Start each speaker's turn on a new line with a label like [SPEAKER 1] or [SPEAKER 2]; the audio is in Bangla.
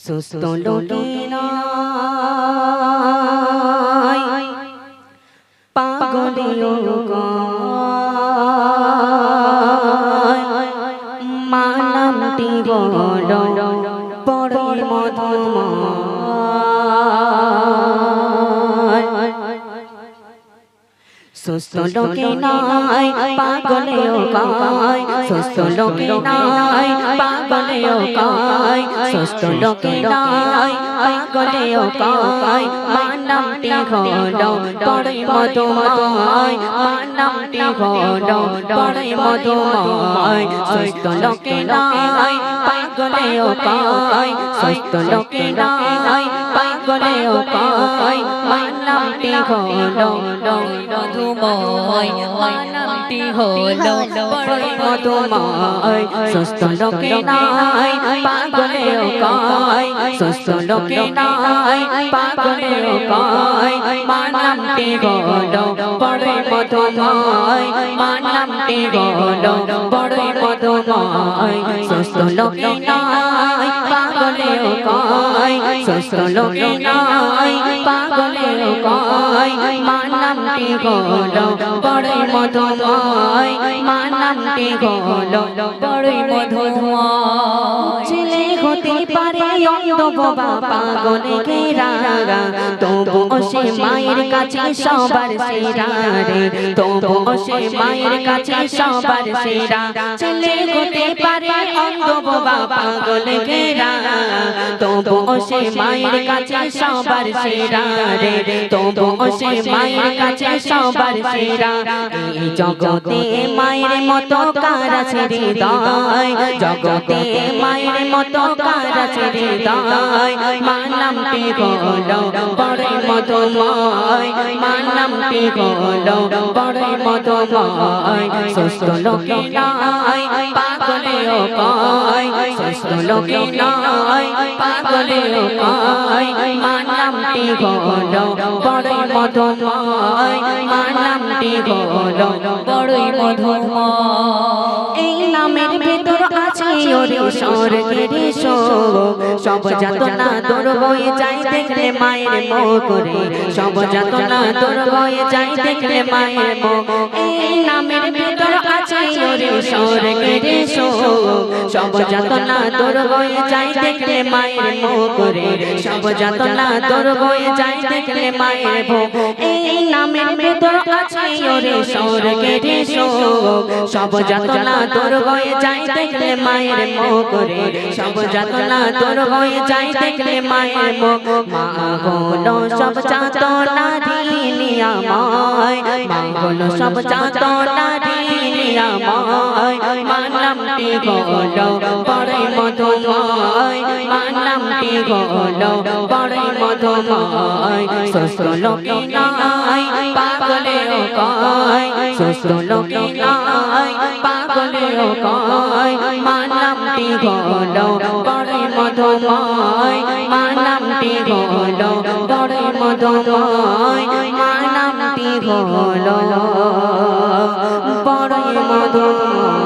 [SPEAKER 1] সুস্থ লোকেরা পাগলেও গায়, মা নামটি হলো বড়ই মধুময়। সুস্থ লোকে নাই পাগলেও গায়, সুস্থ লোকে নাই পাগলেও গায়, সুস্থ লোকে নাই পাগলেও গায়, মা নামটি হলো বড়ই মধুময়, মা নামটি হলো বড়ই মধুময়। সুস্থ লোকে নাই পাগলেও গায়, সুস্থ লোকে নাই পাগলেও গায়, মা নামটি হলো মধুময়, মা নামটি হলো বড়ই মধুময়। সুস্থ লোকে নাই পাগলেও গায়, সুস্থ লোকে নাই পাগলেও গায়, মা নামটি হলো বড়ই মধুময়, মা নামটি হলো বড়ই মধুময়। সুস্থ লোকে নাই পাগলেও গায়, সুস্থ লোকে নাই পাগলেও গায়, মা নামটি হলো বড়ই মধুময়, মা নামটি হলো বড়ই মধুময়। ছেলে হতে পারে অন্ধ বোবা পাগলে ঘেরা, তবুও সে মায়ের কাছে সবার সেরা রে, তবুও সে মায়ের কাছে সবার সেরা। ছেলে হতে পারে অন্ধ বোবা পাগলে ঘেরা, তবুও সে মায়ের কাছে সবার সেরা রে, তবুও সে মায়ের কাছে সবার সেরা। এই জগতে মায়ের মতো কার আছে হৃদয়, জগতে মায়ের মতো কার আছে হৃদয়, মা নামটি হলো বড়ই মধুময়, মা নামটি হলো বড়ই মধুময়। সুস্থ লোকে নাই পাগলেও গায়, সুস্থ লোকে নাই পাগলেও গায়, মা নামটি হলো বড়ই মধুময়, মা নামটি হলো বড়ই মধুময়। এই নামের ভেতর আছে ওরে স্বর্গের সুখ, সব যাতনা দূর হয়ে যায় দেখলে মায়ের মুখ রে, সব যাতনা দূর হয়ে যায় দেখলে মায়ের মুখ। এই নামের ভেতর আছে ওরে স্বর্গের সুখ, সব যাতনা দূর হয়ে যায় দেখলে মায়ের মুখ রে, সব যাতনা দূর হয়ে যায় দেখলে মায়ের মুখ। এই নামের ভেতর আছে ওরে স্বর্গের সুখ, সব যাতনা দূর হয়ে যায় দেখলে মায়ের মুখ রে, সব যাতনা দূর হয়ে যায় দেখলে মায়ের মুখ। মা হলো সব যাতনা দিনি আমায়, মা হলো সব যাতনা দিনি আমায়, মা নামটি হলো বড়ই মধুময়, মা নামটি হলো বড়ই মধুময়। সুস্থ লোকে নাই পাগলেও গায়, সুস্থ লোকে নাই পাগলেও গায়, মা নামটি হলো বড়ই মধুময়, মা নামটি হলো বড়ই মধুময়, মা নামটি হলো বড়ই মধুময়।